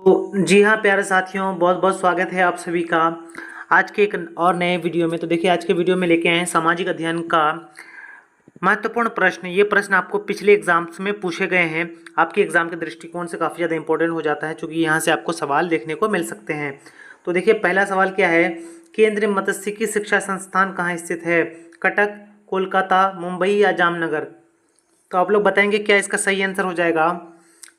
तो जी हाँ प्यारे साथियों, बहुत बहुत स्वागत है आप सभी का आज के एक और नए वीडियो में। तो देखिए, आज के वीडियो में लेके आए हैं सामाजिक अध्ययन का महत्वपूर्ण प्रश्न। ये प्रश्न आपको पिछले एग्जाम्स में पूछे गए हैं। आपके एग्जाम के दृष्टिकोण से काफ़ी ज़्यादा इंपॉर्टेंट हो जाता है, क्योंकि यहाँ से आपको सवाल देखने को मिल सकते हैं। तो देखिए, पहला सवाल क्या है, केंद्रीय मत्स्यिकी शिक्षा संस्थान कहाँ स्थित है? कटक, कोलकाता, मुंबई या जामनगर? तो आप लोग बताएंगे क्या इसका सही आंसर हो जाएगा।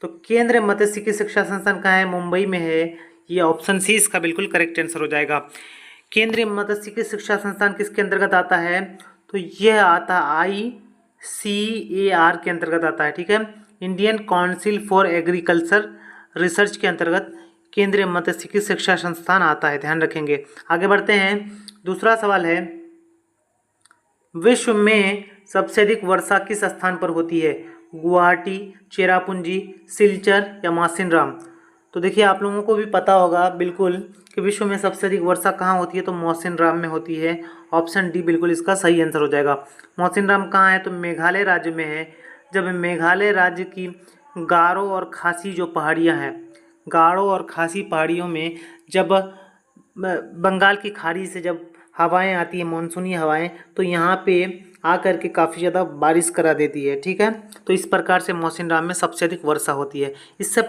तो केंद्रीय मत्स्यिकी शिक्षा संस्थान कहाँ है? मुंबई में है। ये ऑप्शन सी इसका बिल्कुल करेक्ट आंसर हो जाएगा। केंद्रीय मत्स्यिकी शिक्षा संस्थान किसके अंतर्गत आता है? तो यह आता ICAR के अंतर्गत आता है। ठीक है, Indian council for agriculture research के अंतर्गत केंद्रीय मत्स्यिकी शिक्षा संस्थान आता है, ध्यान रखेंगे। आगे बढ़ते हैं। दूसरा सवाल है, विश्व में सबसे अधिक वर्षा किस स्थान पर होती है? गुवाहाटी, चेरापूंजी, सिलचर या मासिनराम? तो देखिए, आप लोगों को भी पता होगा बिल्कुल कि विश्व में सबसे अधिक वर्षा कहाँ होती है, तो मासिनराम में होती है। ऑप्शन डी बिल्कुल इसका सही आंसर हो जाएगा। मासिनराम कहाँ है? तो मेघालय राज्य में है। जब मेघालय राज्य की गारो और खासी जो पहाड़ियाँ हैं, गारो और खासी पहाड़ियों में जब बंगाल की खाड़ी से जब हवाएं आती हैं, मानसूनी हवाएं, तो यहाँ पे आकर के काफ़ी ज़्यादा बारिश करा देती है। ठीक है, तो इस प्रकार से मौसिनराम में सबसे अधिक वर्षा होती है। इससे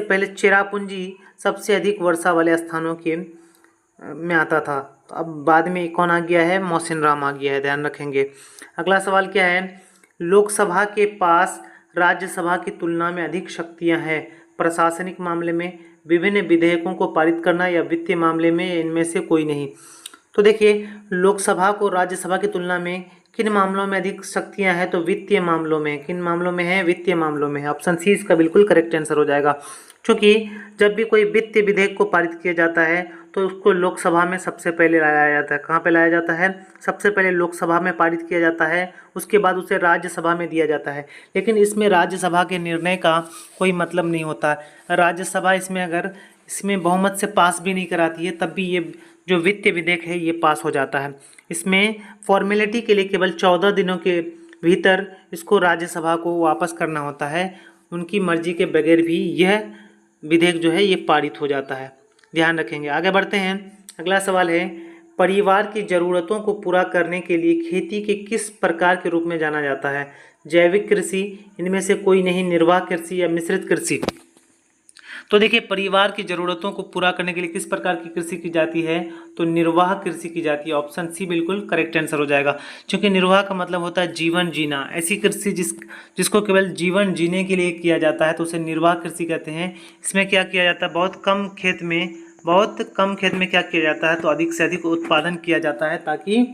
पहले चेरापूंजी सबसे अधिक वर्षा वाले स्थानों के में आता था। तो अब बाद में कौन आ गया है? मौसिनराम आ गया है, ध्यान रखेंगे। अगला सवाल क्या है, लोकसभा के पास राज्यसभा की तुलना में अधिक शक्तियां हैं प्रशासनिक मामले में, विभिन्न विधेयकों को पारित करना या वित्तीय मामले में, इनमें से कोई नहीं? तो देखिए, लोकसभा को राज्यसभा की तुलना में किन मामलों में अधिक शक्तियां हैं? तो वित्तीय मामलों में। किन मामलों में है? वित्तीय मामलों में है। ऑप्शन सी इसका बिल्कुल करेक्ट आंसर हो जाएगा, क्योंकि जब भी कोई वित्तीय विधेयक को पारित किया जाता है तो उसको लोकसभा में सबसे पहले लाया जाता है। कहाँ पे लाया जाता है? सबसे पहले लोकसभा में पारित किया जाता है, उसके बाद उसे राज्यसभा में दिया जाता है। लेकिन इसमें राज्यसभा के निर्णय का कोई मतलब नहीं होता। राज्यसभा इसमें बहुमत से पास भी नहीं कराती है, तब भी ये जो वित्तीय विधेयक है ये पास हो जाता है। इसमें फॉर्मेलिटी के लिए केवल 14 दिनों के भीतर इसको राज्यसभा को वापस करना होता है। उनकी मर्जी के बगैर भी यह विधेयक जो है ये पारित हो जाता है, ध्यान रखेंगे। आगे बढ़ते हैं। अगला सवाल है, परिवार की ज़रूरतों को पूरा करने के लिए खेती के किस प्रकार के रूप में जाना जाता है? जैविक कृषि, इनमें से कोई नहीं, निर्वाह कृषि या मिश्रित कृषि? तो देखिए, परिवार की ज़रूरतों को पूरा करने के लिए किस प्रकार की कृषि की जाती है? तो निर्वाह कृषि की जाती है। ऑप्शन सी बिल्कुल करेक्ट आंसर हो जाएगा, क्योंकि निर्वाह का मतलब होता है जीवन जीना। ऐसी कृषि जिसको केवल जीवन जीने के लिए किया जाता है तो उसे निर्वाह कृषि कहते हैं। इसमें क्या किया जाता है? बहुत कम खेत में क्या किया जाता है? तो अधिक से अधिक उत्पादन किया जाता है, ताकि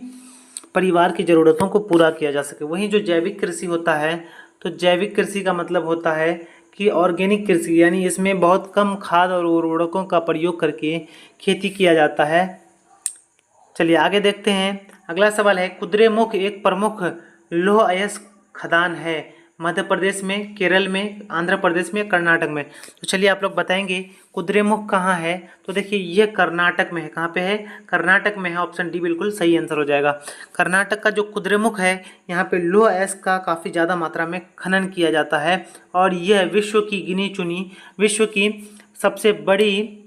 परिवार की ज़रूरतों को पूरा किया जा सके। वहीं जो जैविक कृषि होता है, तो जैविक कृषि का मतलब होता है कि ऑर्गेनिक कृषि, यानी इसमें बहुत कम खाद और उर्वरकों का प्रयोग करके खेती किया जाता है। चलिए आगे देखते हैं। अगला सवाल है, कुद्रेमुख एक प्रमुख लौह अयस्क खदान है मध्य प्रदेश में, केरल में, आंध्र प्रदेश में, कर्नाटक में? तो चलिए आप लोग बताएंगे कुद्रेमुख कहाँ है। तो देखिए, ये कर्नाटक में है। कहाँ पे है? कर्नाटक में है। ऑप्शन डी बिल्कुल सही आंसर हो जाएगा। कर्नाटक का जो कुद्रेमुख है, यहाँ पे लौह अयस्क का काफ़ी ज़्यादा मात्रा में खनन किया जाता है, और यह विश्व की सबसे बड़ी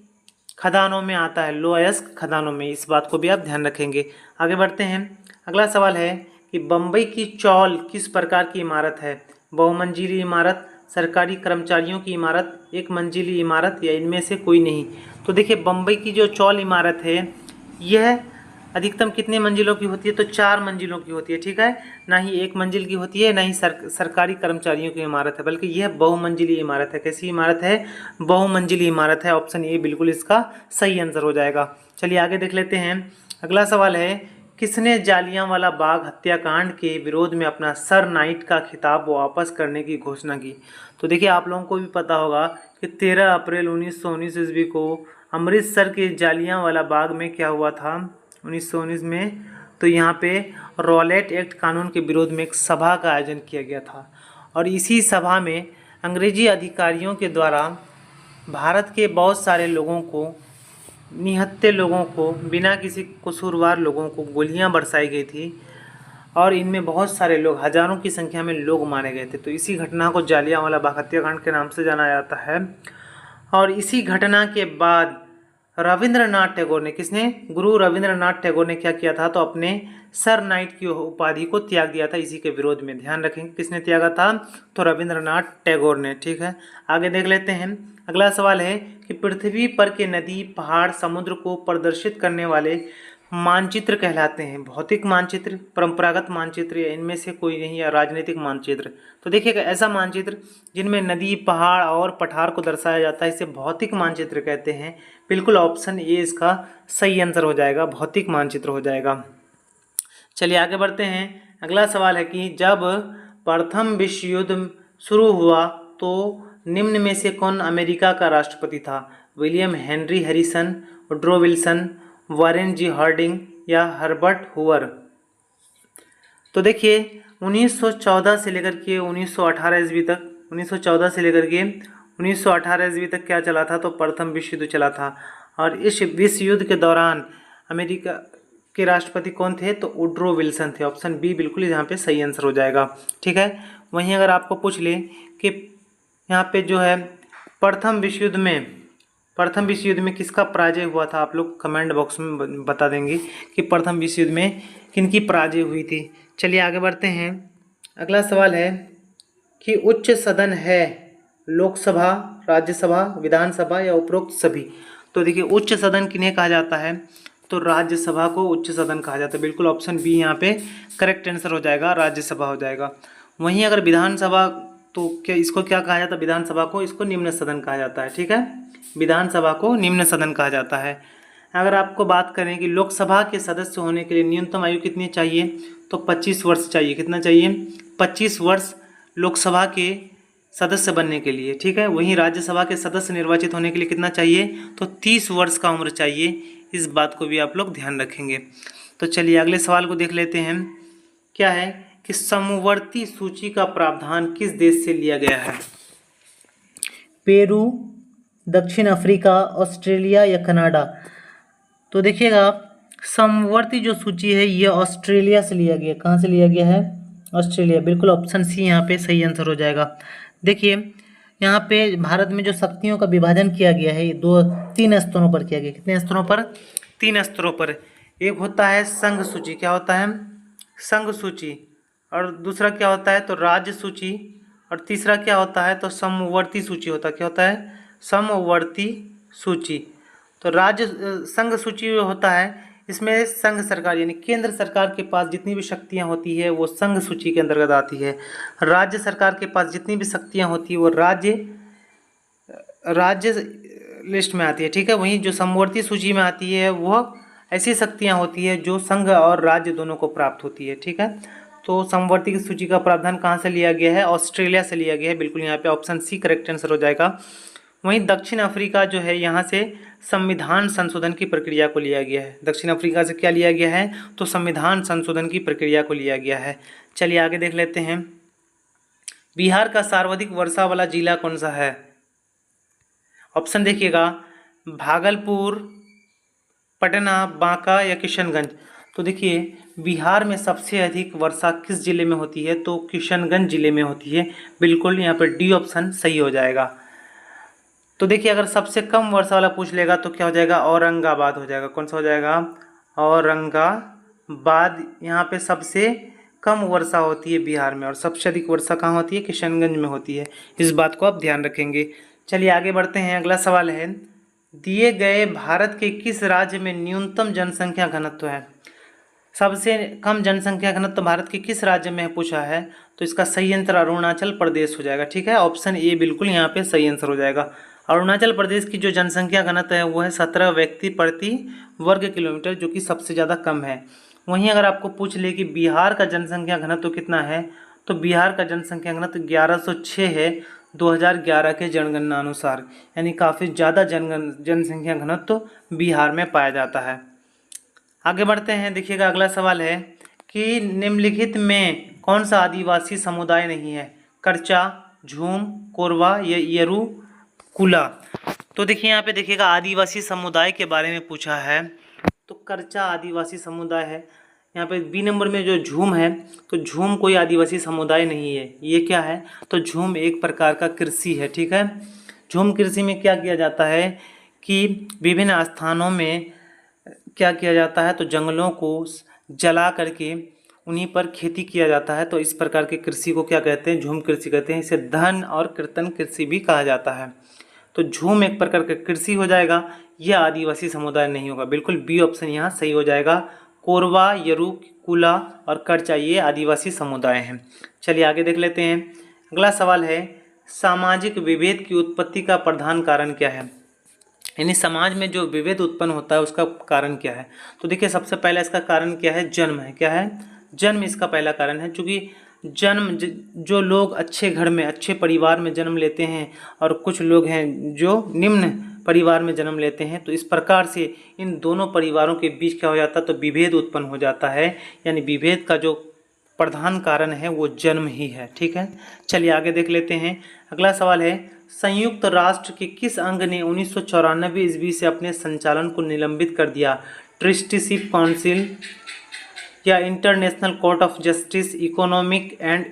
खदानों में आता है, लौह अयस्क खदानों में। इस बात को भी आप ध्यान रखेंगे। आगे बढ़ते हैं। अगला सवाल है कि बम्बई की चौल किस प्रकार की इमारत है? बहुमंजिली इमारत, सरकारी कर्मचारियों की इमारत, एक मंजिली इमारत या इनमें से कोई नहीं? तो देखिए, बम्बई की जो चौल इमारत है यह अधिकतम कितने मंजिलों की होती है? तो 4 मंजिलों की होती है। ठीक है, ना ही एक मंजिल की होती है, ना ही सरकारी कर्मचारियों की इमारत है, बल्कि यह बहुमंजिली इमारत है। कैसी इमारत है? बहुमंजिली इमारत है। ऑप्शन ए बिल्कुल इसका सही आंसर हो जाएगा। चलिए आगे देख लेते हैं। अगला सवाल है, किसने जालियांवाला बाग हत्याकांड के विरोध में अपना सर नाइट का खिताब वापस करने की घोषणा की? तो देखिए, आप लोगों को भी पता होगा कि 13 अप्रैल 1919 ईस्वी को अमृतसर के जालियांवाला बाग में क्या हुआ था 1919 में? तो यहाँ पे रॉलेट एक्ट कानून के विरोध में एक सभा का आयोजन किया गया था, और इसी सभा में अंग्रेजी अधिकारियों के द्वारा भारत के बहुत सारे लोगों को, निहत्थे लोगों को, बिना किसी कसूरवार लोगों को गोलियां बरसाई गई थी, और इनमें बहुत सारे लोग, हजारों की संख्या में लोग मारे गए थे। तो इसी घटना को जालियांवाला बाग हत्याकांड के नाम से जाना जाता है। और इसी घटना के बाद रविंद्रनाथ टैगोर ने, किसने, गुरु रविंद्रनाथ टैगोर ने क्या किया था, तो अपने सर नाइट की उपाधि को त्याग दिया था इसी के विरोध में। ध्यान रखेंगे किसने त्यागा था, तो रविंद्रनाथ टैगोर ने। ठीक है, आगे देख लेते हैं। अगला सवाल है कि पृथ्वी पर के नदी, पहाड़, समुद्र को प्रदर्शित करने वाले मानचित्र कहलाते हैं। भौतिक मानचित्र, परंपरागत मानचित्र, या इनमें से कोई नहीं, या राजनीतिक मानचित्र। तो देखिएगा, ऐसा मानचित्र जिनमें नदी, पहाड़ और पठार को दर्शाया जाता है, इसे भौतिक मानचित्र कहते हैं। बिल्कुल ऑप्शन ए इसका सही आंसर हो जाएगा, भौतिक मानचित्र हो जाएगा। चलिए आगे बढ़ते हैं। अगला सवाल है कि जब प्रथम विश्व युद्ध शुरू हुआ तो निम्न में से कौन अमेरिका का राष्ट्रपति था? William Henry Harrison, Woodrow Wilson, Warren G Harding या हर्बर्ट हूवर? तो देखिए 1914 से लेकर के 1918 ईस्वी तक, 1914 से लेकर के 1918 ईस्वी तक क्या चला था, तो प्रथम विश्व युद्ध चला था। और इस विश्व युद्ध के दौरान अमेरिका के राष्ट्रपति कौन थे, तो वुड्रो विल्सन थे। ऑप्शन बी बिल्कुल यहाँ पे सही आंसर हो जाएगा। ठीक है, वहीं अगर आपको पूछ ले कि यहाँ पे जो है प्रथम विश्व युद्ध में किसका पराजय हुआ था, आप लोग कमेंट बॉक्स में बता देंगे कि प्रथम विश्व युद्ध में किनकी पराजय हुई थी। चलिए आगे बढ़ते हैं। अगला सवाल है कि उच्च सदन है लोकसभा, राज्यसभा, विधानसभा या उपरोक्त सभी? तो देखिए उच्च सदन किन्हें कहा जाता है, तो राज्यसभा को उच्च सदन कहा जाता है। बिल्कुल ऑप्शन बी यहाँ पे करेक्ट आंसर हो जाएगा, राज्यसभा हो जाएगा। वहीं अगर विधानसभा, तो क्या इसको क्या कहा जाता है, विधानसभा को इसको निम्न सदन कहा जाता है। ठीक है, विधानसभा को निम्न सदन कहा जाता है। अगर आपको बात करें कि लोकसभा के सदस्य होने के लिए न्यूनतम आयु कितनी चाहिए, तो 25 वर्ष चाहिए। कितना चाहिए, 25 वर्ष लोकसभा के सदस्य बनने के लिए। ठीक है, वहीं राज्यसभा के सदस्य निर्वाचित होने के लिए कितना चाहिए, तो 30 वर्ष का उम्र चाहिए। इस बात को भी आप लोग ध्यान रखेंगे। तो चलिए अगले सवाल को देख लेते हैं। क्या है कि समवर्ती सूची का प्रावधान किस देश से लिया गया है? पेरू, दक्षिण अफ्रीका, ऑस्ट्रेलिया या कनाडा? तो देखिएगा समवर्ती जो सूची है ये ऑस्ट्रेलिया से लिया गया। कहाँ से लिया गया है, ऑस्ट्रेलिया। बिल्कुल ऑप्शन सी यहाँ पे सही आंसर हो जाएगा। देखिए यहाँ पे भारत में जो शक्तियों का विभाजन किया गया है, तीन स्तरों पर किया गया। कितने स्तरों पर, 3 स्तरों पर। एक होता है संघ सूची, क्या होता है, संघ सूची। और दूसरा क्या होता है, तो राज्य सूची। और तीसरा क्या होता है, तो समवर्ती सूची होता है। क्या होता है, समवर्ती सूची। तो राज्य संघ सूची होता है, इसमें संघ सरकार यानी केंद्र सरकार के पास जितनी भी शक्तियां होती है वो संघ सूची के अंतर्गत आती है। राज्य सरकार के पास जितनी भी शक्तियां होती है वो राज्य लिस्ट में आती है। ठीक है, वहीं जो समवर्ती सूची में आती है वह ऐसी शक्तियां होती है जो संघ और राज्य दोनों को प्राप्त होती है। ठीक है, तो समवर्ती की सूची का प्रावधान कहाँ से लिया गया है, ऑस्ट्रेलिया से लिया गया है। बिल्कुल यहाँ पे ऑप्शन सी करेक्ट आंसर हो जाएगा। वहीं दक्षिण अफ्रीका जो है यहाँ से संविधान संशोधन की प्रक्रिया को लिया गया है। दक्षिण अफ्रीका से क्या लिया गया है, तो संविधान संशोधन की प्रक्रिया को लिया गया है। चलिए आगे देख लेते हैं। बिहार का सर्वाधिक वर्षा वाला जिला कौन सा है? ऑप्शन देखिएगा, भागलपुर, पटना, बांका या किशनगंज। तो देखिए बिहार में सबसे अधिक वर्षा किस जिले में होती है, तो किशनगंज जिले में होती है। बिल्कुल यहाँ पर डी ऑप्शन सही हो जाएगा। तो देखिए अगर सबसे कम वर्षा वाला पूछ लेगा तो क्या हो जाएगा, औरंगाबाद हो जाएगा। कौन सा हो जाएगा, औरंगाबाद। यहाँ पे सबसे कम वर्षा होती है बिहार में, और सबसे अधिक वर्षा कहाँ होती है, किशनगंज में होती है। इस बात को आप ध्यान रखेंगे। चलिए आगे बढ़ते हैं। अगला सवाल है, दिए गए भारत के किस राज्य में न्यूनतम जनसंख्या घनत्व है? सबसे कम जनसंख्या घनत्व भारत के किस राज्य में पूछा है, तो इसका सही आंसर अरुणाचल प्रदेश हो जाएगा। ठीक है, ऑप्शन ए बिल्कुल यहाँ पे सही आंसर हो जाएगा। अरुणाचल प्रदेश की जो जनसंख्या घनत्व है वो है 17 व्यक्ति प्रति वर्ग किलोमीटर, जो कि सबसे ज़्यादा कम है। वहीं अगर आपको पूछ ले कि बिहार का जनसंख्या घनत्व कितना है, तो बिहार का जनसंख्या घनत्व 1106 है 2011 के जनगणना अनुसार, यानी काफ़ी ज़्यादा जनसंख्या घनत्व बिहार में पाया जाता है। आगे बढ़ते हैं। देखिएगा अगला सवाल है कि निम्नलिखित में कौन सा आदिवासी समुदाय नहीं है? कर्चा, झूम, कोरवा या येरू कुला? तो देखिए यहाँ पे देखिएगा आदिवासी समुदाय के बारे में पूछा है, तो कर्चा आदिवासी समुदाय है। यहाँ पे बी नंबर में जो झूम है, तो झूम कोई आदिवासी समुदाय नहीं है। ये क्या है, तो झूम एक प्रकार का कृषि है। ठीक है, झूम कृषि में क्या किया जाता है कि विभिन्न स्थानों में क्या किया जाता है, तो जंगलों को जला करके उन्हीं पर खेती किया जाता है। तो इस प्रकार के कृषि को क्या कहते हैं, झूम कृषि कहते हैं। इसे धन और कीर्तन कृषि भी कहा जाता है। तो झूम एक प्रकार का कृषि हो जाएगा, यह आदिवासी समुदाय नहीं होगा। बिल्कुल बी ऑप्शन यहाँ सही हो जाएगा। कोरवा, यरू, कुला और करचा ये आदिवासी समुदाय हैं। चलिए आगे देख लेते हैं। अगला सवाल है, सामाजिक विभेद की उत्पत्ति का प्रधान कारण क्या है? यानी समाज में जो विभेद उत्पन्न होता है उसका कारण क्या है? तो देखिए सबसे पहला इसका कारण क्या है, जन्म है। क्या है? जन्म इसका पहला कारण है। क्योंकि जो लोग अच्छे घर में, अच्छे परिवार में जन्म लेते हैं और कुछ लोग हैं जो निम्न परिवार में जन्म लेते हैं, तो इस प्रकार से इन दोनों परिवारों के बीच क्या हो जाता है, तो विभेद उत्पन्न हो जाता है। यानी विभेद का जो प्रधान कारण है वो जन्म ही है। ठीक है, चलिए आगे देख लेते हैं। अगला सवाल है, संयुक्त राष्ट्र के किस अंग ने 1994 ईस्वी से अपने संचालन को निलंबित कर दिया? ट्रस्टीशिप काउंसिल या international court of justice, economic and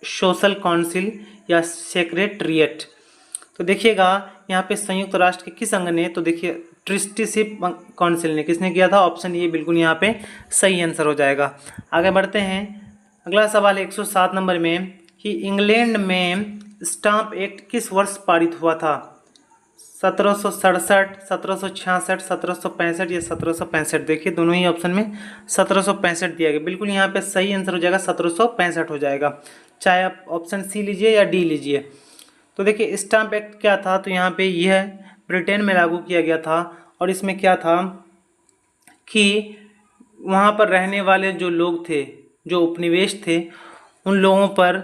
social council या सेक्रेटरिएट? तो देखिएगा यहाँ पे संयुक्त राष्ट्र के किस अंग ने, तो देखिए ट्रस्टीशिप काउंसिल ने। किसने किया था? ऑप्शन ये बिल्कुल यहाँ पे सही आंसर हो जाएगा। आगे बढ़ते हैं। अगला सवाल 107 नंबर में कि इंग्लैंड में स्टाम्प एक्ट किस वर्ष पारित हुआ था? 1767, 1766, 1765 या 1765? देखिए दोनों ही ऑप्शन में 1765 दिया गया। बिल्कुल यहाँ पे सही आंसर हो जाएगा, 1765 हो जाएगा। चाहे आप ऑप्शन सी लीजिए या डी लीजिए। तो देखिए स्टाम्प एक्ट क्या था, तो यहाँ पे यह ब्रिटेन में लागू किया गया था। और इसमें क्या था कि वहाँ पर रहने वाले जो लोग थे, जो उपनिवेश थे, उन लोगों पर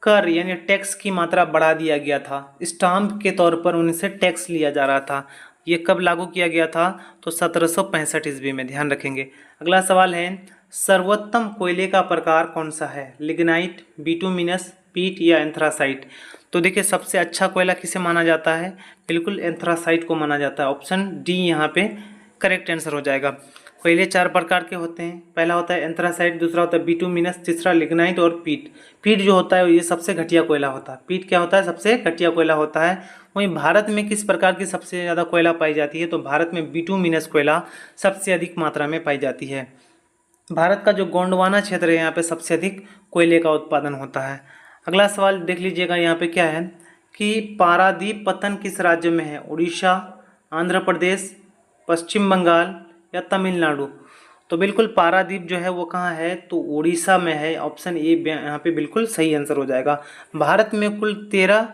कर यानी टैक्स की मात्रा बढ़ा दिया गया था। स्टाम्प के तौर पर उनसे टैक्स लिया जा रहा था। ये कब लागू किया गया था? तो 1765 ईस्वी में, ध्यान रखेंगे। अगला सवाल है, सर्वोत्तम कोयले का प्रकार कौन सा है? लिग्नाइट, बिटुमिनस, पीट या एंथ्रासाइट? तो देखिए सबसे अच्छा कोयला किसे माना जाता है? बिल्कुल एंथ्रासाइट को माना जाता है। ऑप्शन डी यहाँ पे करेक्ट आंसर हो जाएगा। कोयले 4 प्रकार के होते हैं। पहला होता है एंथ्रासाइट, दूसरा होता है बिटुमिनस, तीसरा लिग्नाइट और पीट। पीट जो होता है ये सबसे घटिया कोयला होता है। पीट क्या होता है? सबसे घटिया कोयला होता है। वहीं भारत में किस प्रकार की सबसे ज़्यादा कोयला पाई जाती है? तो भारत में बिटुमिनस कोयला सबसे अधिक मात्रा में पाई जाती है। भारत का जो गोंडवाना क्षेत्र है यहाँ पे सबसे अधिक कोयले का उत्पादन होता है। अगला सवाल देख लीजिएगा, यहाँ पे क्या है कि पारादीप पत्तन किस राज्य में है? उड़ीसा, आंध्र प्रदेश, पश्चिम बंगाल या तमिलनाडु? तो बिल्कुल पारादीप जो है वो कहाँ है? तो उड़ीसा में है। ऑप्शन ए यहाँ पे बिल्कुल सही आंसर हो जाएगा। भारत में कुल 13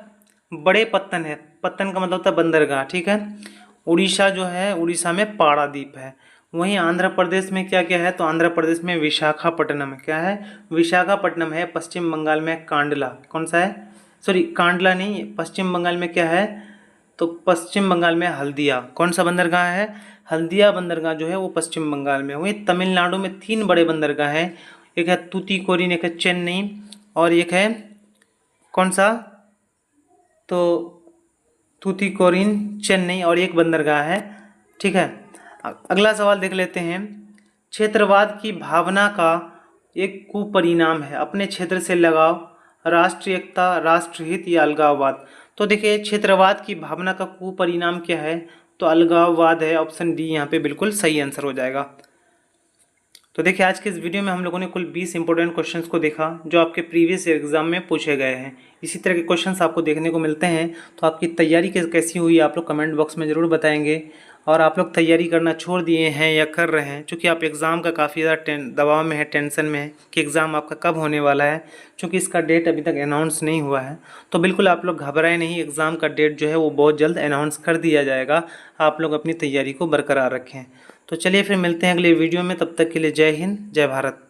बड़े पत्तन है। पत्तन का मतलब होता है बंदरगाह। ठीक है, उड़ीसा जो है, उड़ीसा में पारादीप है। वहीं आंध्र प्रदेश में क्या क्या है? तो आंध्र प्रदेश में विशाखापट्टनम है। क्या है? विशाखापट्टनम है। पश्चिम बंगाल में कांडला, कौन सा है? सॉरी कांडला नहीं, पश्चिम बंगाल में क्या है? तो पश्चिम बंगाल में हल्दिया। कौन सा बंदरगाह है? हल्दिया बंदरगाह जो है वो पश्चिम बंगाल में। वहीं तमिलनाडु में 3 बड़े बंदरगाह हैं। एक है तूतीकोरिन, एक है चेन्नई और एक है कौन सा? तो तूतीकोरिन, चेन्नई और एक बंदरगाह है। ठीक है, अगला सवाल देख लेते हैं। क्षेत्रवाद की भावना का एक कुपरिणाम है अपने क्षेत्र से लगाव, राष्ट्रीय एकता, राष्ट्रहित या अलगाववाद? तो देखिए क्षेत्रवाद की भावना का कुपरिणाम क्या है? तो अलगाववाद है। ऑप्शन डी यहाँ पे बिल्कुल सही आंसर हो जाएगा। तो देखिए आज के इस वीडियो में हम लोगों ने कुल 20 इंपॉर्टेंट क्वेश्चंस को देखा जो आपके प्रीवियस एग्जाम में पूछे गए हैं। इसी तरह के क्वेश्चंस आपको देखने को मिलते हैं। तो आपकी तैयारी कैसी हुई आप लोग कमेंट बॉक्स में ज़रूर बताएंगे। और आप लोग तैयारी करना छोड़ दिए हैं या कर रहे हैं, चूँकि आप एग्ज़ाम का काफ़ी ज़्यादा दबाव में है, टेंशन में है कि एग्ज़ाम आपका कब होने वाला है, चूँकि इसका डेट अभी तक अनाउंस नहीं हुआ है। तो बिल्कुल आप लोग घबराएं नहीं, एग्ज़ाम का डेट जो है वो बहुत जल्द अनाउंस कर दिया जाएगा। आप लोग अपनी तैयारी को बरकरार रखें। तो चलिए फिर मिलते हैं अगले वीडियो में, तब तक के लिए जय हिंद, जय भारत।